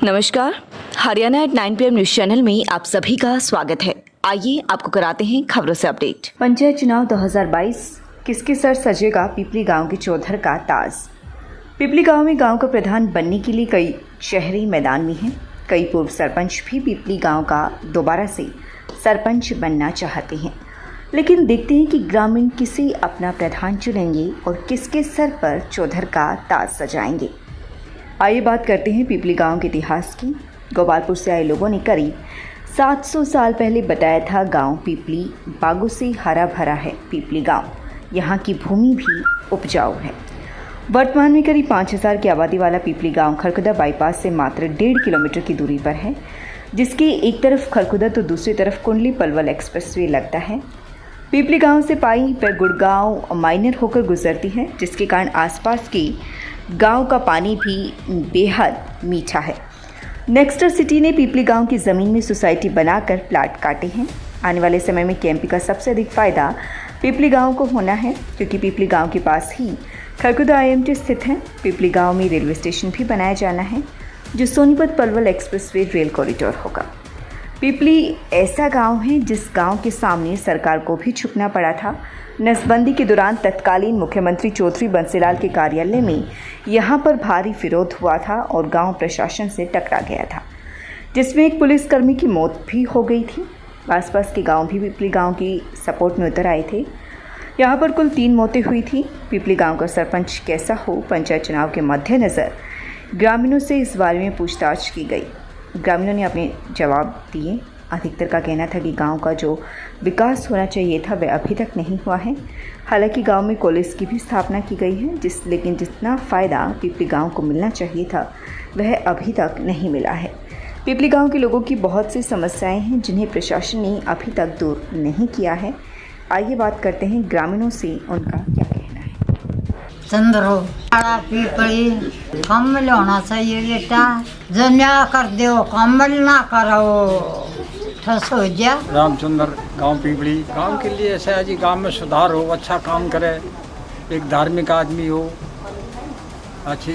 नमस्कार, Haryana at 9 PM news channel में आप सभी का स्वागत है। आइए आपको कराते हैं खबरों से अपडेट। पंचायत चुनाव 2022 किसके सर सजेगा पिपली गांव के चौधर का ताज। पिपली गांव में गांव का प्रधान बनने के लिए कई शहरी मैदान में हैं। कई पूर्व सरपंच भी पिपली गांव का दोबारा से सरपंच बनना चाहते हैं, लेकिन देखते हैं कि ग्रामीण किसे अपना प्रधान चुनेंगे और किसके सर पर चौधर का ताज सजाएंगे। आइए बात करते हैं पिपली गांव के इतिहास की। गोपालपुर से आए लोगों ने करीब 700 साल पहले बताया था गांव पिपली बागों से हरा भरा है। पिपली गांव, यहाँ की भूमि भी उपजाऊ है। वर्तमान में करीब 5000 की आबादी वाला पिपली गांव खरखुदा बाईपास से मात्र 1.5 किलोमीटर की दूरी पर है, जिसके एक तरफ खरखुदा तो दूसरी तरफ कुंडली पलवल एक्सप्रेसवे लगता है। पिपली गांव से पाई व गुड़गांव माइनर होकर गुजरती है, जिसके कारण आसपास के गांव का पानी भी बेहद मीठा है। नेक्स्टर सिटी ने पिपली गांव की ज़मीन में सोसाइटी बनाकर प्लाट काटे हैं। आने वाले समय में केएमपी का सबसे अधिक फ़ायदा पिपली गांव को होना है, क्योंकि पिपली गांव के पास ही खरखुदा IMT स्थित है। पिपली गांव में रेलवे स्टेशन भी बनाया जाना है, जो Sonipat Palwal expressway rail corridor होगा। पिपली ऐसा गांव है जिस गांव के सामने सरकार को भी झुकना पड़ा था। नसबंदी के दौरान तत्कालीन मुख्यमंत्री चौधरी बंसीलाल के कार्यालय में यहां पर भारी विरोध हुआ था और गांव प्रशासन से टकरा गया था, जिसमें एक पुलिसकर्मी की मौत भी हो गई थी। आसपास के गांव भी पिपली गांव की सपोर्ट में उतर आए थे। यहां पर कुल 3 मौतें हुई थी। पिपली गांव का सरपंच कैसा हो, पंचायत चुनाव के मद्देनज़र ग्रामीणों से इस बारे में पूछताछ की गई। ग्रामीणों ने अपने जवाब दिए। अधिकतर का कहना था कि गांव का जो विकास होना चाहिए था वह अभी तक नहीं हुआ है। हालांकि गांव में कॉलेज की भी स्थापना की गई है, लेकिन जितना फ़ायदा पिपली गांव को मिलना चाहिए था वह अभी तक नहीं मिला है। पिपली गांव के लोगों की बहुत सी समस्याएं हैं, जिन्हें प्रशासन ने अभी तक दूर नहीं किया है। आइए बात करते हैं ग्रामीणों से, उनका क्या कहना है। चंद्रो पीपली कम्बल होना चाहिए बेटा, जन्या कर दो कम्बल ना करो ठस हो जा। रामचंद्र, गांव पिपली। गांव के लिए ऐसा है जी, गांव में सुधार हो, अच्छा काम करे, एक धार्मिक आदमी हो, अच्छी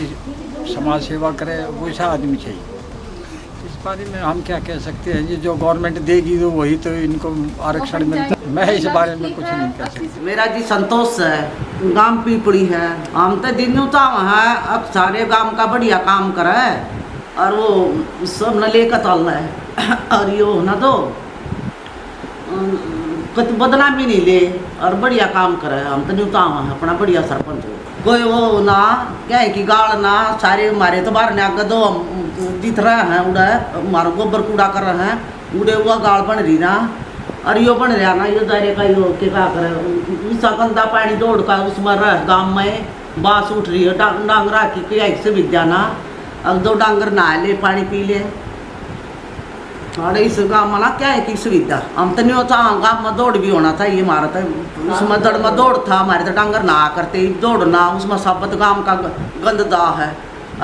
समाज सेवा करे, वैसा आदमी चाहिए। इस बारे में हम क्या कह सकते हैं जी, जो गवर्नमेंट देगी तो वही तो इनको आरक्षण मिलता है। मैं इस बारे में कुछ नहीं कह सकती। मेरा जी संतोष है, गांव पिपली है। हम तो दिन है, अब सारे गांव का बढ़िया काम करे और वो सब न लेकर चलना है और यो ना तो कत बदनामी नहीं ले और बढ़िया काम करे। हम तो न्यूता है अपना बढ़िया सरपंच हो। कोई वो ना क्या है कि गाड़ ना सारे मारे तो बाहर ने आगे दो जीत रहे हैं, उड़ा मारो गोबर कूड़ा कर रहे हैं, उड़े हुआ गाड़ बन रही ना और यो बन रहा ना, यो दायरे का यो के क्या करे, उसका गंदा पानी दौड़ का उसमें रह गाँव में बास उठ रही है। डांगरा की से विद्या ना, अब 2 डांगर नहा ले पानी पी ले। और इस गाँव में ना क्या है कि सुविधा हम तो नहीं होता। गाँव में दौड़ भी होना चाहिए हमारा तो, उसमें दौड़ में दौड़ था हमारे तो डांगर नहा करते दौड़ना, उसमें सबत गाँव का गंददा है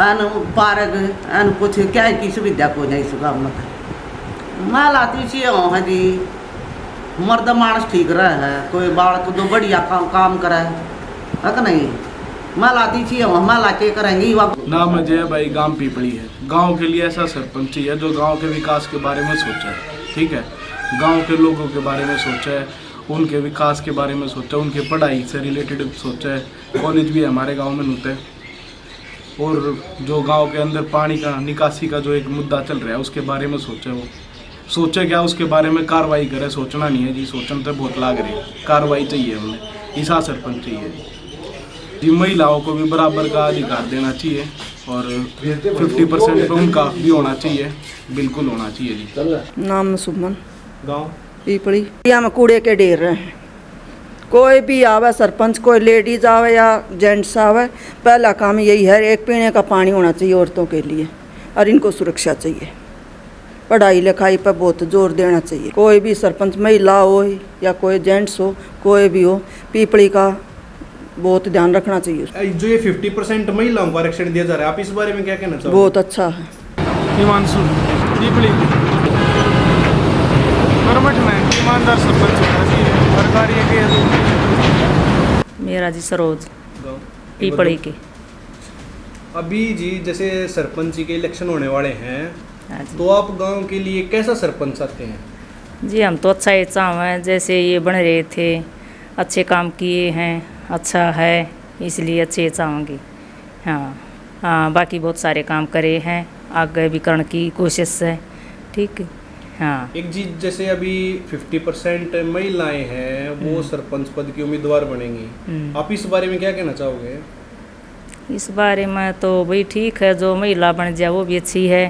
एन पार्क एन कुछ क्या है कि सुविधा को नहीं इस गाँव में तो मैं लाती सी है जी। मर्द मानस ठीक रहे है, कोई बालक तो बढ़िया काम करे है कि नहीं। मैं लाती चाहिए हम ला के करेंगे। नाम अजय भाई, गांव पिपली है। गांव के लिए ऐसा सरपंच चाहिए जो गांव के विकास के बारे में सोचे, ठीक है, गांव के लोगों के बारे में सोचे, उनके विकास के बारे में सोचे, उनके पढ़ाई से रिलेटेड सोचे। कॉलेज भी हमारे गांव में होते हैं और जो गांव के अंदर पानी का निकासी का जो एक मुद्दा चल रहा है उसके बारे में सोचे। वो सोचे क्या, उसके बारे में कार्रवाई करे। सोचना नहीं है जी, सोचना तो बहुत लाग रही है, कार्रवाई चाहिए हमें। ऐसा सरपंच चाहिए जी। महिलाओं को भी बराबर का अधिकार देना चाहिए और 50% पे उनका भी होना चाहिए, बिल्कुल होना चाहिए जी। नाम सुमन, गांव पिपली। यहाँ में कूड़े के ढेर रहे हैं, कोई भी आवे सरपंच, कोई लेडीज आवे या जेंट्स आवे, पहला काम यही है, एक पीने का पानी होना चाहिए औरतों के लिए और इनको सुरक्षा चाहिए। पढ़ाई लिखाई पर बहुत जोर देना चाहिए। कोई भी सरपंच, महिला हो या कोई जेंट्स हो, कोई भी हो, पिपली का बहुत ध्यान रखना चाहिए। जो ये 50% महिलाओं को आरक्षण दिया जा रहा है, आप इस बारे में क्या कहना चाहोगे? बहुत अच्छा है। हिमांशु, पिपली गवर्नमेंट में ईमानदार सरपंच होना चाहिए, सरकारी के। मेरा जी सरोज, पिपली के। अभी जी जैसे सरपंच जी के इलेक्शन होने वाले हैं, हाँ जी। तो आप गांव के लिए कैसा सरपंच चाहते हैं? जी हम तो अच्छा ही चाहें, जैसे ये बन रहे थे अच्छे काम किए हैं, अच्छा है, इसलिए अच्छे चाहूँगी। हाँ हाँ, बाकी बहुत सारे काम करे हैं, आगे भी करने की कोशिश है। ठीक है। हाँ एक जी जैसे अभी 50% महिलाएं हैं वो सरपंच पद की उम्मीदवार बनेंगी, आप इस बारे में क्या कहना चाहोगे? इस बारे में तो भाई ठीक है, जो महिला बन जाए वो भी अच्छी है।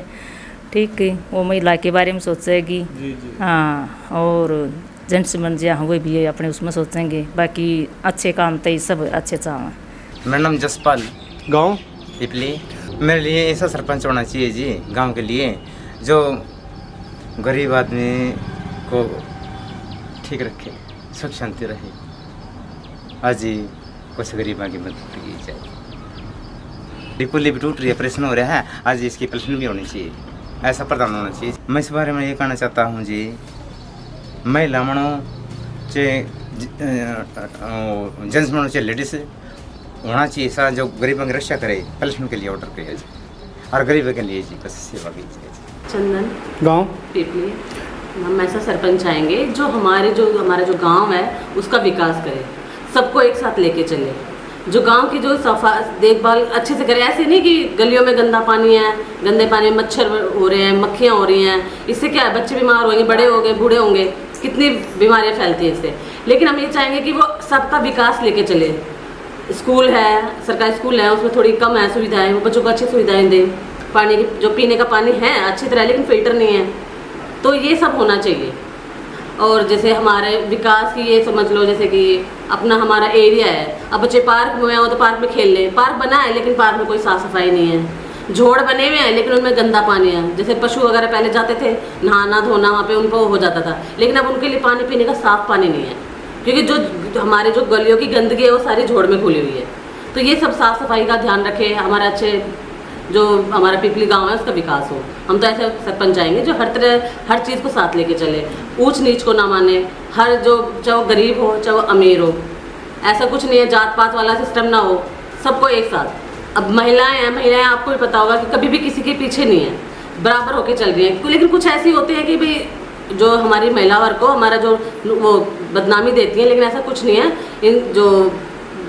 ठीक है, वो महिला के बारे में सोचेगी। जी जी। हाँ, और जेंट्स बन जाए वो भी अपने उसमें सोचेंगे। बाकी अच्छे काम तो ये सब अच्छे चाहें। मेरा नाम जसपाल, गांव पिपली। मेरे लिए ऐसा सरपंच होना चाहिए जी गांव के लिए, जो गरीब आदमी को ठीक रखे, सुख शांति रहे। आज ही कुछ गरीबों की मदद की जाए। पुली भी टूट रही है, ऑपरेशन हो रहा है, आज इसकी ऑपरेशन भी होनी चाहिए, ऐसा प्रदान होना चाहिए। मैं इस बारे में ये कहना चाहता हूँ जी, महिला मनो चाहे जेंट्स मनो चाहे लेडीज होना चाहिए ऐसा जो गरीबों की रक्षा करे, ऑपरेशन के लिए ऑर्डर करे जी, और गरीबों के लिए जी बस सेवा की जाए। चंदन, गांव पिपली। हम ऐसा सरपंच चाहेंगे जो हमारा जो गांव है उसका विकास करे, सबको एक साथ लेके चले, जो गांव की जो सफा देखभाल अच्छे से करे। ऐसे नहीं कि गलियों में गंदा पानी है, गंदे पानी में मच्छर हो रहे हैं, मक्खियाँ हो रही हैं, इससे क्या है, बच्चे बीमार होंगे, बड़े हो गए, बूढ़े होंगे, कितनी बीमारियाँ फैलती हैं इससे। लेकिन हम ये चाहेंगे कि वो सबका विकास लेके चले। स्कूल है, सरकारी स्कूल है, उसमें थोड़ी कम है सुविधाएँ, वो बच्चों को अच्छी सुविधाएँ दें। पानी की जो पीने का पानी है अच्छी तरह, लेकिन फ़िल्टर नहीं है, तो ये सब होना चाहिए। और जैसे हमारे विकास की ये समझ लो, जैसे कि अपना हमारा एरिया है, अब बच्चे पार्क में हो तो पार्क में खेल लें, पार्क बना है लेकिन पार्क में कोई साफ़ सफाई नहीं है, झोड़ बने हुए हैं लेकिन उनमें गंदा पानी है। जैसे पशु वगैरह पहले जाते थे नहाना धोना, वहाँ पे उनको हो जाता था, लेकिन अब उनके लिए पानी पीने का साफ़ पानी नहीं है, क्योंकि जो हमारे जो गलियों की गंदगी है वो सारी झोड़ में खुली हुई है। तो ये सब साफ़ सफाई का ध्यान रखें, हमारे अच्छे जो हमारा पिपली गांव है उसका विकास हो। हम तो ऐसे सरपंच चाहेंगे जो हर चीज़ को साथ लेके चले, ऊंच नीच को ना माने, हर जो चाहे वो गरीब हो चाहे वो अमीर हो, ऐसा कुछ नहीं है जात पात वाला सिस्टम ना हो, सबको एक साथ। अब महिलाएं आपको भी पता होगा कि कभी भी किसी के पीछे नहीं है, बराबर होके चल रही हैं। लेकिन कुछ ऐसी होते हैं कि भाई जो हमारी महिला वर्ग को हमारा जो वो बदनामी देती हैं, लेकिन ऐसा कुछ नहीं है। इन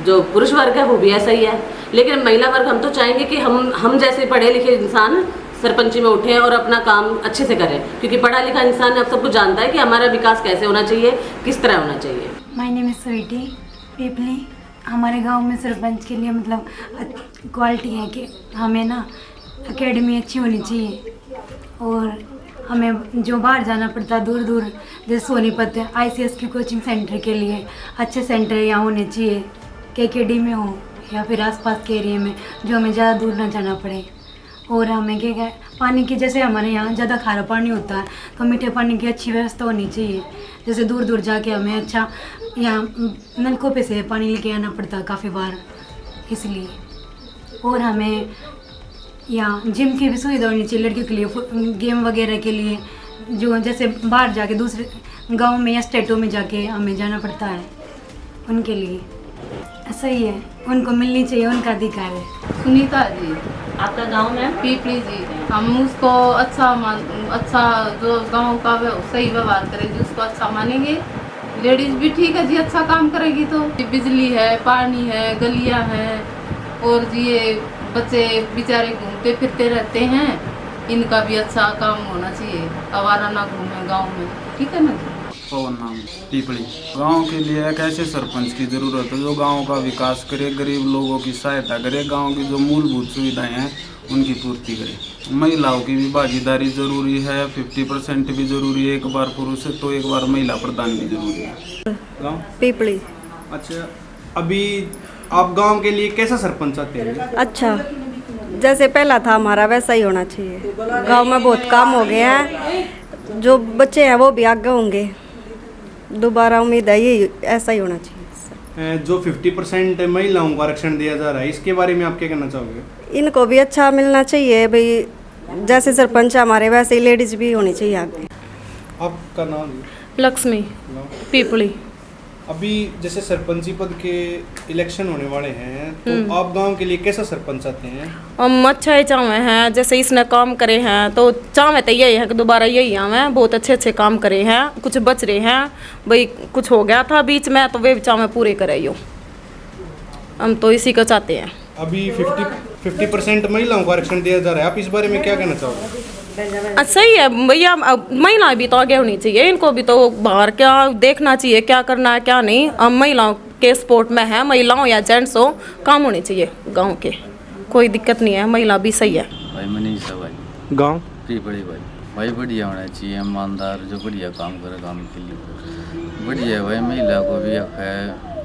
जो पुरुष वर्ग है वो भी ऐसा ही है, लेकिन महिला वर्ग हम तो चाहेंगे कि हम जैसे पढ़े लिखे इंसान सरपंची में उठें और अपना काम अच्छे से करें, क्योंकि पढ़ा लिखा इंसान अब सब कुछ जानता है कि हमारा विकास कैसे होना चाहिए, किस तरह होना चाहिए। माय नेम इज़ स्वीटी पिपली। हमारे गांव में सरपंच के लिए मतलब क्वालिटी है कि हमें ना एकेडमी अच्छी होनी चाहिए, और हमें जो बाहर जाना पड़ता है दूर दूर, जैसे सोनीपत ICS की कोचिंग सेंटर के लिए अच्छे सेंटर यहाँ होने चाहिए, KKD में हो या फिर आसपास के एरिया में, जो हमें ज़्यादा दूर ना जाना पड़े। और हमें क्या पानी की, जैसे हमारे यहाँ ज़्यादा खारा पानी होता है तो मीठे पानी की अच्छी व्यवस्था होनी चाहिए, जैसे दूर दूर जाके हमें अच्छा यहाँ नलकों पे से पानी लेके आना पड़ता है काफ़ी बार, इसलिए। और हमें यहाँ जिम की भी सुविधा होनी चाहिए लड़कियों के लिए, गेम वगैरह के लिए, जो जैसे बाहर जाके दूसरे गाँव में या स्टेटों में जाके हमें जाना पड़ता है, उनके लिए सही है, उनको मिलनी चाहिए, उनका अधिकार है। सुनीता जी, आपका गांव में पीपली जी, हम उसको अच्छा जो गांव का सही व्यवहार करेगी उसको अच्छा मानेंगे। लेडीज भी ठीक है जी, अच्छा काम करेगी तो। बिजली है, पानी है, गलियां हैं, और जी ये बच्चे बेचारे घूमते फिरते रहते हैं, इनका भी अच्छा काम होना चाहिए, आवारा ना घूमे गाँव में, ठीक है ना जी। पवन नाम, पीपली। गांव के लिए एक ऐसे सरपंच की ज़रूरत है जो गांव का विकास करे, गरीब लोगों की सहायता करे, गांव की जो मूलभूत सुविधाएं हैं उनकी पूर्ति करे। महिलाओं की भी भागीदारी ज़रूरी है, 50% भी ज़रूरी है, एक बार पुरुष तो एक बार महिला प्रदान भी ज़रूरी है। गांव पिपली। अच्छा, अभी आप गांव के लिए कैसा सरपंच चाहते हैं? अच्छा, जैसे पहला था हमारा वैसा ही होना चाहिए। गांव में बहुत काम हो गए हैं, जो बच्चे हैं वो भी आगे होंगे, दोबारा उम्मीद है ये ऐसा ही होना चाहिए। जो 50% महिलाओं को आरक्षण दिया जा रहा है, इसके बारे में आप क्या कहना चाहोगे? इनको भी अच्छा मिलना चाहिए भाई, जैसे सरपंच हमारे वैसे ही लेडीज भी होनी चाहिए आगे। आपका नाम? लक्ष्मी, पीपली। अभी जैसे सरपंची पद के इलेक्शन होने वाले हैं, तो आप गांव के लिए कैसा सरपंच चाहते हैं? हम अच्छा ही चाहे हैं, जैसे इसने काम करे हैं तो चाहे तो यही है कि दोबारा यही आवे। बहुत अच्छे अच्छे काम करे हैं, कुछ बच रहे हैं भाई, कुछ हो गया था बीच में तो वे चाहे पूरे करे यो, हम तो इसी को चाहते हैं। अभी 50% महिलाओं को आरक्षण दिया जा रहा है, आप इस बारे में क्या कहना चाहोगे? सही है भैया, महिलाएं भी तो आगे होनी चाहिए, इनको भी तो बाहर क्या देखना चाहिए, क्या करना है क्या नहीं। हम महिलाओं के सपोर्ट में है, महिलाओं या जेंट्स हो, काम होने चाहिए गांव के, कोई दिक्कत नहीं है, महिला भी सही है। भाई मनीष है भाई, गांव पीपड़ी भाई बढ़िया होना चाहिए, ईमानदार जो बढ़िया काम करे काम के लिए बढ़िया है भाई। महिला को भी हक है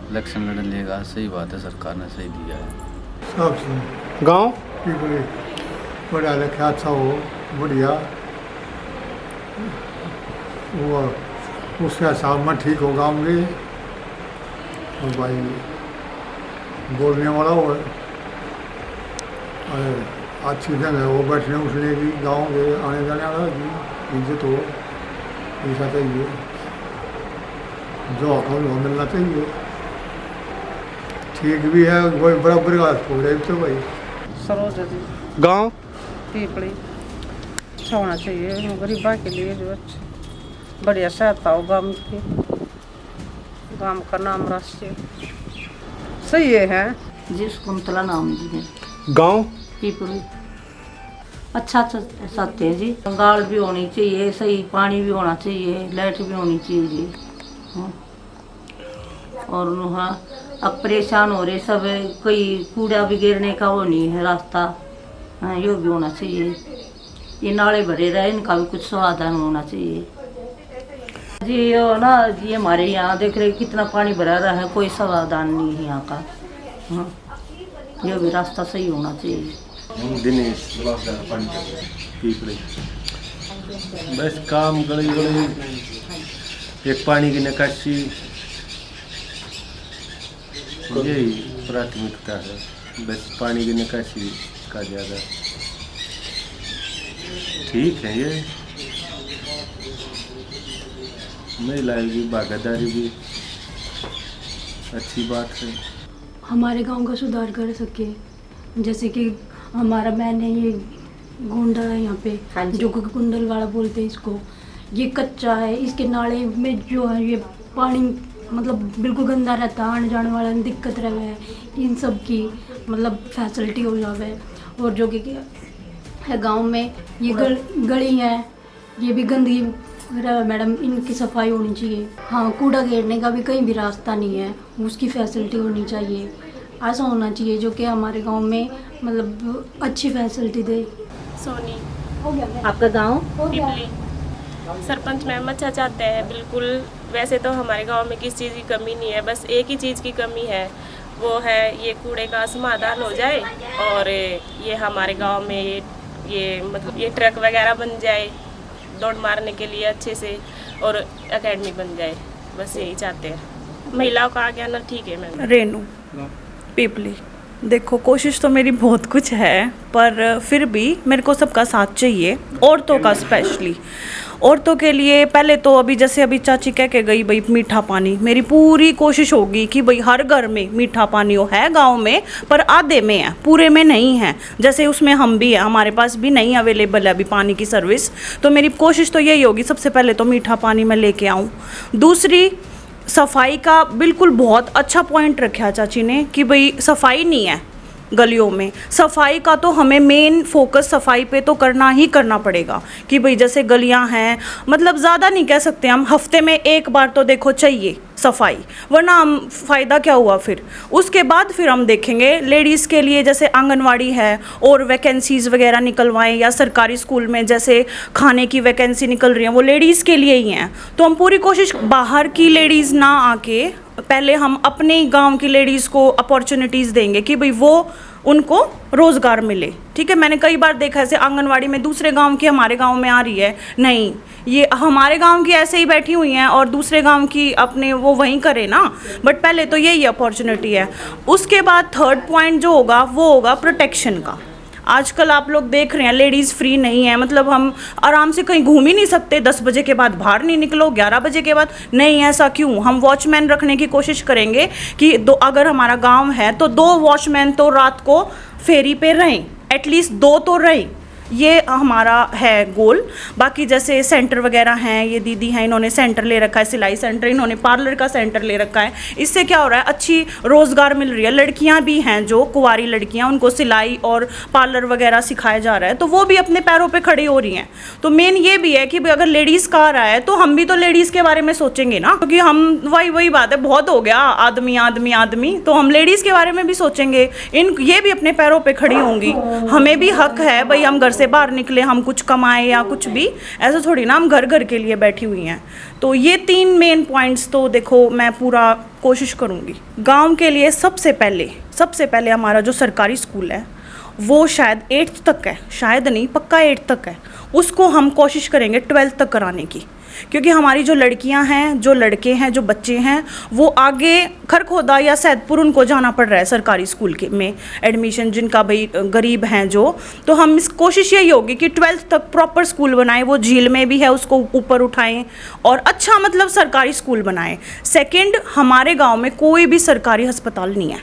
इलेक्शन लड़ने का, सही बात है, सरकार ने सही दिया है। गांव पीपड़ी पढ़ा लिखा अच्छा हो, बढ़िया वो उसके हिसाब में ठीक हो गाँव के, और भाई बोलने वाला हो, अच्छी जगह हो बैठने उठने की, गाँव के आने जाने वाला की इज्जत हो, ऐसा चाहिए, जो हक वो मिलना चाहिए। ठीक भी है, कोई बराबर का हो जाए तो भाई। सरोज जी, गांव पीपड़ी अच्छा होना चाहिए गरीबा के लिए, जो अच्छा बढ़िया सहायता हो गाँव की, गाँव का नाम राष्ट्रीय सही है। जी कुंतला नाम जी है। गांव पीपड़ी अच्छा चाहते हैं जी, गाड़ भी होनी चाहिए, सही पानी भी होना चाहिए, लाइट भी होनी चाहिए जी। और हाँ अब परेशान हो रहे सब, कोई कूड़ा भी गिरने का वो नहीं है रास्ता, हाँ ये भी होना चाहिए। ये नाले भरे रहे, इनका भी कुछ समाधान होना चाहिए जी। यो ना जी हमारे यहाँ देख रहे कितना पानी भरा रहा है, कोई समाधान नहीं है यहाँ का, हाँ ये भी रास्ता सही होना चाहिए। दिनेश पीपड़ी बस काम गली गली एक पानी की निकासी, यही प्राथमिकता है, बस पानी की निकासी का ज़्यादा ठीक है। ये महिलाएं की भागीदारी भी अच्छी बात है। हमारे गांव का सुधार कर सके, जैसे कि हमारा मैंने ये गोंडा है यहाँ पे, जो कुंडल वाला बोलते हैं इसको, ये कच्चा है, इसके नाले में जो है ये पानी मतलब बिल्कुल गंदा रहता है, आने जाने वाला दिक्कत रहे है, इन सब की मतलब फैसिलिटी हो जावे। और जो कि है गांव में ये गली है, ये भी गंदगी मैडम, इनकी सफाई होनी चाहिए। हाँ कूड़ा घेरने का भी कहीं भी रास्ता नहीं है, उसकी फैसिलिटी होनी चाहिए, ऐसा होना चाहिए जो कि हमारे गांव में मतलब अच्छी फैसिलिटी दे। सोनी आपका गांव? पिपली। सरपंच मैम अच्छा चाहते हैं बिल्कुल। वैसे तो हमारे गांव में किसी चीज़ की कमी नहीं है, बस एक ही चीज़ की कमी है, वो है ये कूड़े का समाधान हो जाए, और ये हमारे गांव में ये मतलब ये ट्रक वगैरह बन जाए दौड़ मारने के लिए अच्छे से, और एकेडमी बन जाए, बस यही चाहते हैं। महिलाओं का आगे आना ठीक है मैम। रेनू पीपली, देखो कोशिश तो मेरी बहुत कुछ है, पर फिर भी मेरे को सबका साथ चाहिए, औरतों का स्पेशली। औरतों के लिए पहले तो अभी जैसे अभी चाची कह के गई भाई मीठा पानी, मेरी पूरी कोशिश होगी कि भाई हर घर में मीठा पानी हो। है गांव में पर आधे में है, पूरे में नहीं है, जैसे उसमें हम भी हैं, हमारे पास भी नहीं अवेलेबल है अभी पानी की सर्विस। तो मेरी कोशिश तो यही होगी सबसे पहले तो मीठा पानी मैं लेके आऊँ। दूसरी सफाई का बिल्कुल बहुत अच्छा पॉइंट रखा चाची ने कि भाई सफाई नहीं है गलियों में, सफाई का तो हमें मेन फोकस सफाई पे तो करना ही करना पड़ेगा कि भाई जैसे गलियां हैं, मतलब ज़्यादा नहीं कह सकते हम, हफ्ते में एक बार तो देखो चाहिए सफाई, वरना हम फ़ायदा क्या हुआ फिर। उसके बाद फिर हम देखेंगे लेडीज़ के लिए जैसे आंगनवाड़ी है और वैकेंसीज़ वगैरह निकलवाएं, या सरकारी स्कूल में जैसे खाने की वैकेंसी निकल रही हैं वो लेडीज़ के लिए ही हैं। तो हम पूरी कोशिश बाहर की लेडीज़ ना आके पहले हम अपने गांव की लेडीज़ को अपॉर्चुनिटीज़ देंगे कि भाई वो उनको रोज़गार मिले। ठीक है, मैंने कई बार देखा ऐसे आंगनवाड़ी में दूसरे गांव की हमारे गांव में आ रही है, नहीं ये हमारे गांव की ऐसे ही बैठी हुई हैं और दूसरे गांव की अपने वो वहीं करे ना, बट पहले तो यही अपॉर्चुनिटी है। उसके बाद थर्ड पॉइंट जो होगा वो होगा प्रोटेक्शन का। आजकल आप लोग देख रहे हैं लेडीज़ फ्री नहीं है, मतलब हम आराम से कहीं घूम ही नहीं सकते, 10 बजे के बाद बाहर नहीं निकलो, 11 बजे के बाद नहीं। ऐसा क्यों? हम वॉचमैन रखने की कोशिश करेंगे कि अगर हमारा गांव है तो 2 वॉचमैन तो रात को फेरी पे रहें, एटलीस्ट 2 तो रहें, ये हमारा है गोल। बाकी जैसे सेंटर वगैरह हैं, ये दीदी हैं, इन्होंने सेंटर ले रखा है, सिलाई सेंटर, इन्होंने पार्लर का सेंटर ले रखा है। इससे क्या हो रहा है, अच्छी रोज़गार मिल रही है। लड़कियां भी हैं जो कुंवारी लड़कियां, उनको सिलाई और पार्लर वगैरह सिखाया जा रहा है, तो वो भी अपने पैरों पे खड़ी हो रही हैं। तो मेन ये भी है कि अगर लेडीज़ का आ रहा है तो हम भी तो लेडीज़ के बारे में सोचेंगे ना, क्योंकि हम वही बात है, बहुत हो गया आदमी आदमी आदमी, तो हम लेडीज़ के बारे में भी सोचेंगे। ये भी अपने पैरों पर खड़ी होंगी, हमें भी हक है भाई, हम घर से बाहर निकले, हम कुछ कमाए या कुछ भी, ऐसा थोड़ी ना हम घर के लिए बैठी हुई हैं। तो ये 3 मेन पॉइंट्स तो देखो मैं पूरा कोशिश करूँगी। गांव के लिए सबसे पहले हमारा जो सरकारी स्कूल है वो शायद 8th तक है, शायद नहीं पक्का 8th तक है, उसको हम कोशिश करेंगे 12th तक कराने की, क्योंकि हमारी जो लड़कियां हैं, जो लड़के हैं, जो बच्चे हैं, वो आगे खरखोदा या सैदपुर उनको जाना पड़ रहा है सरकारी स्कूल के में एडमिशन, जिनका भाई गरीब हैं जो। तो हम इस कोशिश यही होगी कि 12th तक प्रॉपर स्कूल बनाएं, वो झील में भी है उसको ऊपर उठाएं और अच्छा मतलब सरकारी स्कूल बनाएं। सेकंड, हमारे गांव में कोई भी सरकारी अस्पताल नहीं है,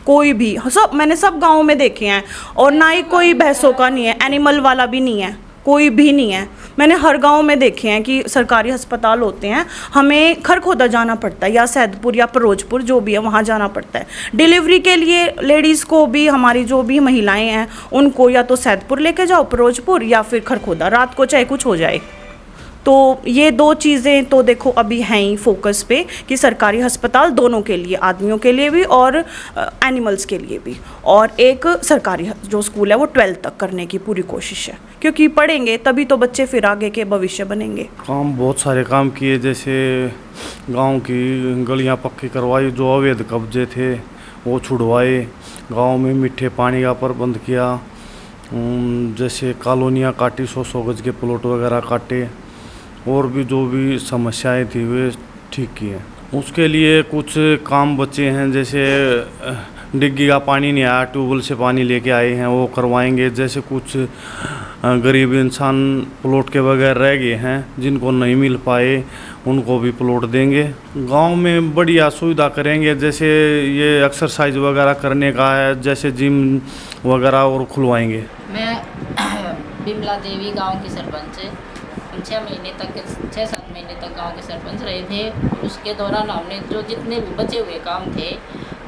कोई भी, मैंने सब गाँव में देखे हैं, और ना ही कोई भैंसों का नहीं है, एनिमल वाला भी नहीं है, कोई भी नहीं है। मैंने हर गांव में देखे हैं कि सरकारी अस्पताल होते हैं, हमें खरखोदा जाना पड़ता है या सैदपुर या फिरोजपुर जो भी है वहाँ जाना पड़ता है। डिलीवरी के लिए लेडीज़ को भी, हमारी जो भी महिलाएं हैं उनको या तो सैदपुर लेके जाओ, फिरोजपुर, या फिर खरखोदा, रात को चाहे कुछ हो जाए। तो ये 2 चीज़ें तो देखो अभी हैं ही फोकस पे कि सरकारी अस्पताल दोनों के लिए, आदमियों के लिए भी और एनिमल्स के लिए भी, और एक सरकारी जो स्कूल है वो 12th तक करने की पूरी कोशिश है, क्योंकि पढ़ेंगे तभी तो बच्चे फिर आगे के भविष्य बनेंगे। काम बहुत सारे काम किए, जैसे गांव की गलियां पक्की करवाई, जो अवैध कब्जे थे वो छुड़वाए, गांव में मीठे पानी का प्रबंध किया, जैसे कॉलोनियाँ काटी, 100 गज के प्लॉट वगैरह काटे, और भी जो भी समस्याएं थी वे ठीक किए। उसके लिए कुछ काम बचे हैं, जैसे डिग्गी का पानी नहीं आया, ट्यूबवेल से पानी लेके आए हैं, वो करवाएंगे। जैसे कुछ गरीब इंसान प्लॉट के बगैर रह गए हैं, जिनको नहीं मिल पाए, उनको भी प्लॉट देंगे। गांव में बढ़िया सुविधा करेंगे, जैसे ये एक्सरसाइज वगैरह करने का है, जैसे जिम वगैरह और खुलवाएंगे। मैं बिमला देवी गांव की सरपंच, 6 महीने तक, 6-7 महीने तक गांव के सरपंच रहे थे। उसके दौरान हमने जो जितने भी बचे हुए काम थे,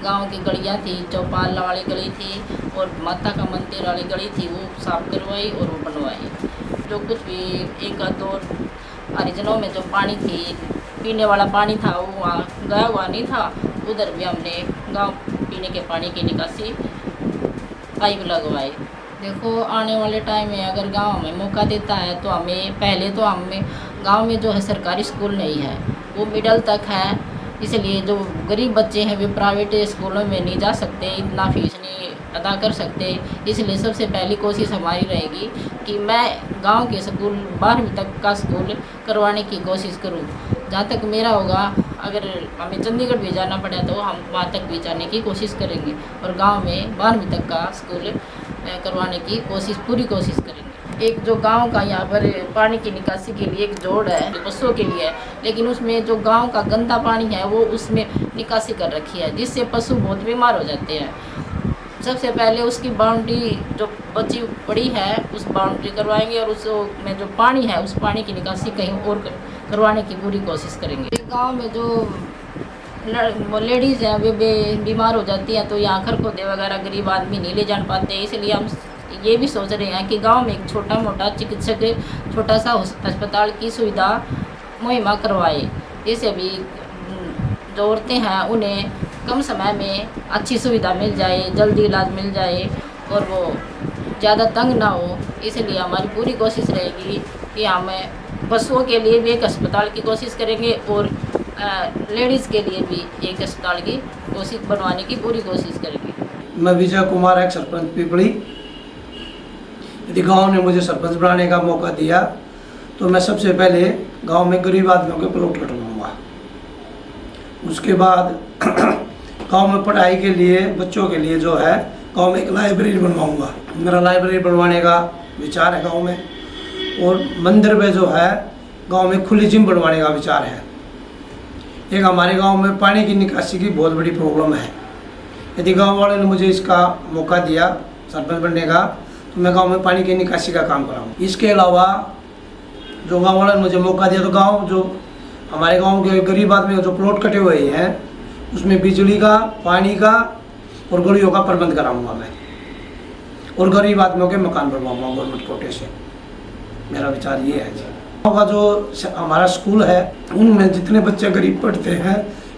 गांव की गलियां थी, चौपाल वाली गली थी और माता का मंदिर वाली गली थी, वो साफ करवाई और वो बनवाई। जो कुछ भी 1-2 हरिजनों में जो पानी थी, पीने वाला पानी था, वो वहाँ गया हुआ नहीं था, उधर भी हमने गाँव पीने के पानी की निकासी पाइप लगवाई। देखो आने वाले टाइम में अगर गांव हमें मौका देता है तो हमें गांव में जो है सरकारी स्कूल नहीं है, वो मिडल तक है, इसलिए जो गरीब बच्चे हैं वे प्राइवेट स्कूलों में नहीं जा सकते, इतना फीस नहीं अदा कर सकते। इसलिए सबसे पहली कोशिश हमारी रहेगी कि मैं गांव के स्कूल 12वीं तक का स्कूल करवाने की कोशिश करूं। जहां तक मेरा होगा, अगर हमें चंडीगढ़ भी जाना पड़ा तो हम वहां तक भी जाने की कोशिश करेंगे और गांव में 12वीं तक का स्कूल करवाने की पूरी कोशिश करेंगे। एक जो गांव का यहाँ पर पानी की निकासी के लिए एक जोड़ है, जो बसों के लिए है, लेकिन उसमें जो गांव का गंदा पानी है वो उसमें निकासी कर रखी है, जिससे पशु बहुत बीमार हो जाते हैं। सबसे पहले उसकी बाउंड्री जो बची पड़ी है उस बाउंड्री करवाएंगे और उसमें जो पानी है उस पानी की निकासी कहीं और करवाने की पूरी कोशिश करेंगे। गाँव में जो लेडीज़ हैं वे बीमार हो जाती हैं, तो यहाँ खरखोदे वगैरह गरीब आदमी नहीं ले जा पाते, इसलिए हम ये भी सोच रहे हैं कि गांव में एक छोटा मोटा चिकित्सक, छोटा सा अस्पताल की सुविधा मुहैया करवाए, जिससे भी जो औरतें हैं उन्हें कम समय में अच्छी सुविधा मिल जाए, जल्दी इलाज मिल जाए और वो ज़्यादा तंग ना हो। इसलिए हमारी पूरी कोशिश रहेगी कि हम बसों के लिए भी एक अस्पताल की कोशिश करेंगे और लेडीज़ के लिए भी एक अस्पताल की कोशिश बनवाने की पूरी कोशिश करेंगे। मैं विजय कुमार, एक सरपंच पिपली। यदि गांव ने मुझे सरपंच बनाने का मौका दिया तो मैं सबसे पहले गांव में गरीब आदमियों के प्लॉट कटवाऊँगा। उसके बाद गांव में पढ़ाई के लिए, बच्चों के लिए जो है गांव में एक लाइब्रेरी बनवाऊंगा। मेरा लाइब्रेरी बनवाने का विचार है गांव में। और मंदिर में जो है गांव में खुली जिम बनवाने का विचार है। एक हमारे गांव में पानी की निकासी की बहुत बड़ी प्रॉब्लम है। यदि गांव वालों ने मुझे इसका मौका दिया सरपंच बनने का, तो मैं गांव में पानी की निकासी का काम कराऊँ। इसके अलावा जो गांव वालों ने मुझे मौका दिया, तो गांव जो हमारे गांव के गरीब आदमी जो प्लॉट कटे हुए हैं उसमें बिजली का, पानी का और गलियों का प्रबंध कराऊंगा मैं। और गरीब आदमियों के मकान बनवाऊंगा गवर्नमेंट कोटे से। मेरा विचार ये है जी। गाँव का जो हमारा स्कूल है उनमें जितने बच्चे गरीब पढ़ते हैं,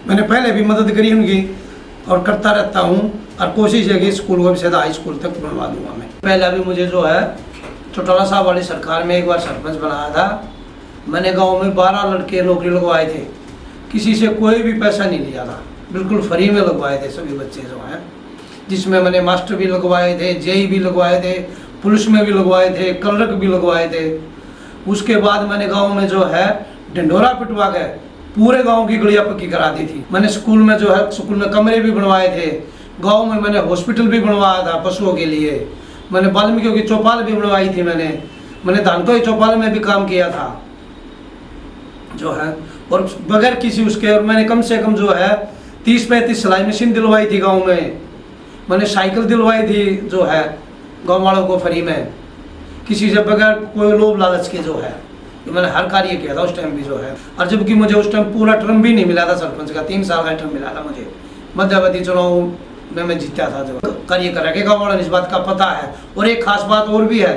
मैंने पहले भी मदद करी उनकी और करता रहता हूँ। और कोशिश है कि स्कूल को भी सीधा हाई स्कूल तक बनवा दूंगा मैं। पहले अभी मुझे जो है चौटाला साहब वाली सरकार में एक बार सरपंच बनाया था। मैंने गांव में 12 लड़के नौकरी लगवाए थे। किसी से कोई भी पैसा नहीं लिया था, बिल्कुल फ्री में लगवाए थे सभी बच्चे जो हैं। जिसमें मैंने मास्टर भी लगवाए थे, जेई भी लगवाए थे, पुलिस में भी लगवाए थे, क्लर्क भी लगवाए थे। उसके बाद मैंने गांव में जो है ढिंढोरा पिटवा के पूरे गांव की गलियां पक्की करा दी थी। मैंने स्कूल में जो है स्कूल में कमरे भी बनवाए थे। गांव में मैंने हॉस्पिटल भी बनवाया था पशुओं के लिए। मैंने वाल्मीकियों की चौपाल भी बनवाई थी। मैंने धानकोई चौपाल में भी काम किया था जो है। और बगैर किसी उसके, और मैंने कम से कम जो है 30-35 सिलाई मशीन दिलवाई थी गाँव में। मैंने साइकिल दिलवाई थी जो है गाँव वालों को फ्री में, किसी से बगैर कोई लोभ लालच के जो है। तो मैंने हर कार्य किया था उस टाइम भी जो है। और जबकि मुझे उस टाइम पूरा टर्म भी नहीं मिला था सरपंच का, 3 साल का टर्म मिला था मुझे। मध्यावधि चुनाव में मैं जीता था जो कार्य कर रहा। गाँव वालों ने इस बात का पता है। और एक खास बात और भी है,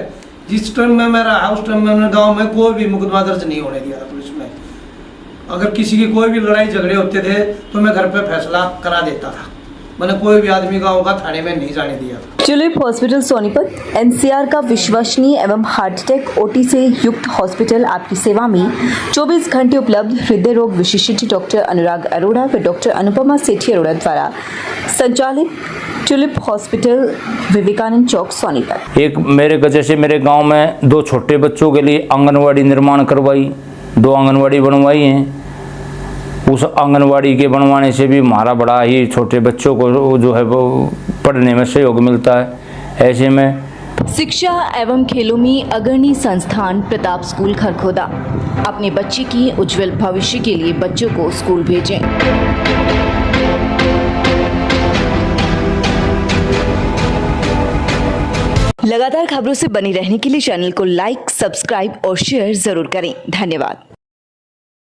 जिस टाइम में मैं रहा उस टाइम में मैंने गाँव में कोई भी मुकदमा दर्ज नहीं होने दिया था पुलिस में। अगर किसी की कोई भी लड़ाई झगड़े होते थे तो मैं घर पे फैसला करा देता था। मैंने कोई भी आदमी गाँव का थाने में नहीं जाने दिया। ट्यूलिप हॉस्पिटल सोनीपत एनसीआर का विश्वसनीय एवं हार्ट अटैक ओटी से युक्त हॉस्पिटल आपकी सेवा में 24 घंटे उपलब्ध। हृदय रोग विशेषज्ञ डॉक्टर अनुराग अरोड़ा व डॉक्टर अनुपमा सेठी अरोड़ा द्वारा संचालित ट्यूलिप हॉस्पिटल विवेकानंद चौक सोनीपत। एक मेरे जैसे मेरे गांव में 2 छोटे बच्चों के लिए आंगनवाड़ी निर्माण करवाई, 2 आंगनवाड़ी बनवाई हैं। उस आंगनवाड़ी के बनवाने से भी हमारा बड़ा ही छोटे बच्चों को जो है वो पढ़ने में सहयोग मिलता है। ऐसे में शिक्षा एवं खेलों में अग्रणी संस्थान प्रताप स्कूल खरखोदा। अपने बच्चे की उज्जवल भविष्य के लिए बच्चों को स्कूल भेजें। लगातार खबरों से बनी रहने के लिए चैनल को लाइक, सब्सक्राइब और शेयर जरूर करें। धन्यवाद।